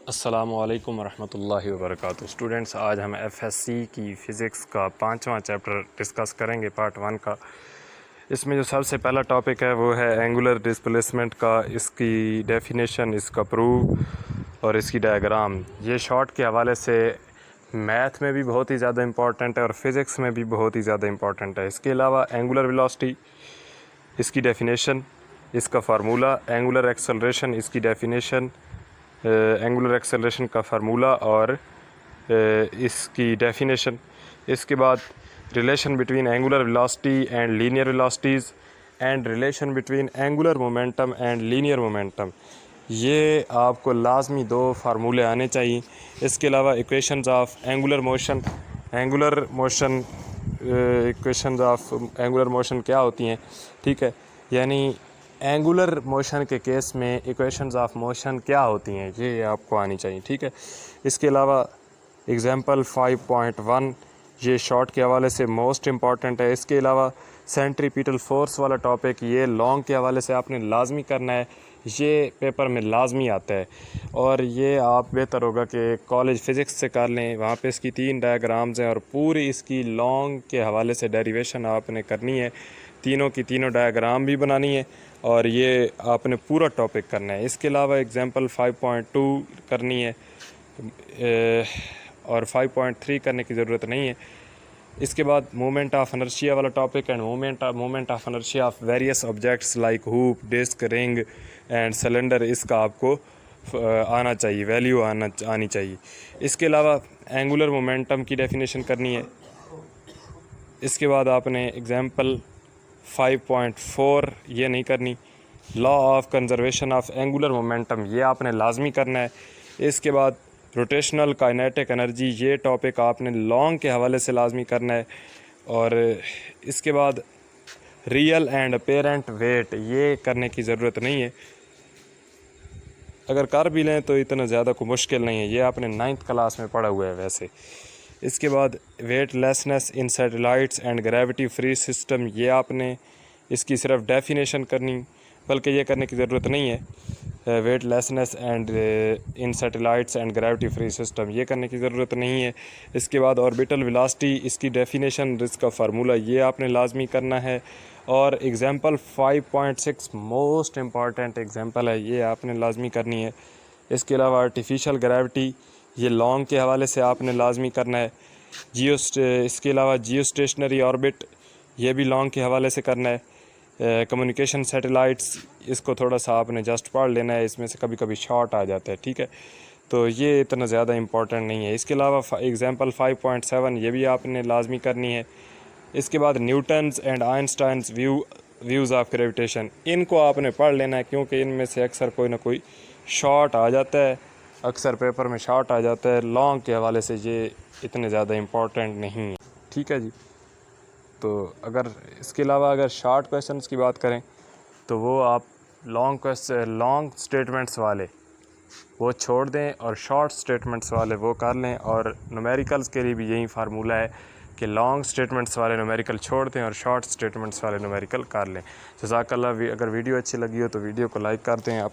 अस्सलामुअलैकुम वरहमतुल्लाहि वबरकातुहू। स्टूडेंट्स, आज हम एफएससी की फ़िज़िक्स का 5वां चैप्टर डिस्कस करेंगे, पार्ट 1 का। इसमें जो सबसे पहला टॉपिक है वो है एंगुलर डिस्प्लेसमेंट का, इसकी डेफिनेशन, इसका प्रूफ और इसकी डायग्राम। ये शॉर्ट के हवाले से मैथ में भी बहुत ही ज़्यादा इंपॉर्टेंट है और फिज़िक्स में भी बहुत ही ज़्यादा इंपॉर्टेंट है। इसके अलावा एंगुलर वेलोसिटी, इसकी डेफिनेशन, इसका फार्मूला, एंगुलर एक्सेलरेशन, इसकी डेफिनेशन, एंगुलर एक्सेलरेशन का फार्मूला और इसकी डेफिनेशन। इसके बाद relation between angular velocity and linear velocities and relation between angular momentum and linear momentum. ये आपको लाजमी 2 फार्मूले आने चाहिए। इसके अलावा equations of angular motion, equations of angular motion क्या होती हैं, ठीक है, यानी एंगुलर मोशन के केस में इक्वेशंस ऑफ मोशन क्या होती हैं, ये आपको आनी चाहिए, ठीक है। इसके अलावा एग्जांपल 5.1 ये शॉर्ट के हवाले से मोस्ट इम्पॉर्टेंट है। इसके अलावा सेंट्रीपिटल फोर्स वाला टॉपिक, ये लॉन्ग के हवाले से आपने लाजमी करना है, ये पेपर में लाजमी आता है और ये आप बेहतर होगा कि कॉलेज फ़िज़िक्स से कर लें। वहाँ पे इसकी 3 डायग्राम्स हैं और पूरी इसकी लॉन्ग के हवाले से डेरिवेशन आपने करनी है, तीनों की तीनों डायग्राम भी बनानी है और ये आपने पूरा टॉपिक करना है। इसके अलावा एग्जांपल 5.2 करनी है और 5.3 करने की ज़रूरत नहीं है। इसके बाद मोमेंट ऑफ इनर्शिया वाला topic and moment of inertia of various objects like hoop, disc, ring and cylinder, इसका आपको आना चाहिए, वैल्यू आनी चाहिए। इसके अलावा एंगुलर मोमेंटम की डेफिनेशन करनी है। इसके बाद आपने एग्जांपल 5.4 ये नहीं करनी, law of conservation of angular momentum ये आपने लाजमी करना है। इसके बाद रोटेशनल काइनेटिक एनर्जी, ये टॉपिक आपने लॉन्ग के हवाले से लाजमी करना है। और इसके बाद रियल एंड अपेरेंट वेट, ये करने की ज़रूरत नहीं है, अगर कर भी लें तो इतना ज़्यादा कोई मुश्किल नहीं है, ये आपने 9th क्लास में पढ़ा हुआ है वैसे। इसके बाद weightlessness in satellites and gravity free system, ये आपने इसकी सिर्फ डेफिनेशन करनी, बल्कि ये करने की ज़रूरत नहीं है। Weightlessness and in satellites and gravity free system, ये करने की ज़रूरत नहीं है। इसके बाद ऑर्बिटल वेलोसिटी, इसकी डेफिनेशन, इसका फार्मूला, ये आपने लाजमी करना है। और एग्जांपल 5.6 मोस्ट इम्पॉर्टेंट एग्जांपल है, ये आपने लाजमी करनी है। इसके अलावा आर्टिफिशियल ग्रेविटी, ये लॉन्ग के हवाले से आपने लाजमी करना है। इसके अलावा जियो स्टेशनरी ऑर्बिट, ये भी लॉन्ग के हवाले से करना है। कम्युनिकेशन सैटेलाइट्स, इसको थोड़ा सा आपने जस्ट पढ़ लेना है, इसमें से कभी कभी शॉर्ट आ जाता है, ठीक है, तो ये इतना ज़्यादा इंपॉर्टेंट नहीं है। इसके अलावा एग्जांपल 5.7 ये भी आपने लाजमी करनी है। इसके बाद Newton's and Einstein's views of gravitation, इनको आपने पढ़ लेना है क्योंकि इनमें से अक्सर कोई ना कोई शॉर्ट आ जाता है, अक्सर पेपर में शॉर्ट आ जाता है। लॉन्ग के हवाले से ये इतने ज़्यादा इम्पॉर्टेंट नहीं है, ठीक है जी। तो अगर इसके अलावा अगर शॉर्ट क्वेश्चंस की बात करें तो वो आप लॉन्ग स्टेटमेंट्स वाले वो छोड़ दें और शॉर्ट स्टेटमेंट्स वाले वो कर लें। और न्यूमेरिकल्स के लिए भी यही फार्मूला है कि लॉन्ग स्टेटमेंट्स वाले न्यूमेरिकल छोड़ दें और शॉर्ट स्टेटमेंट्स वाले न्यूमेरिकल कर लें। जज़ाकल्लाह। अगर वीडियो अच्छी लगी हो तो वीडियो को लाइक कर दें। आप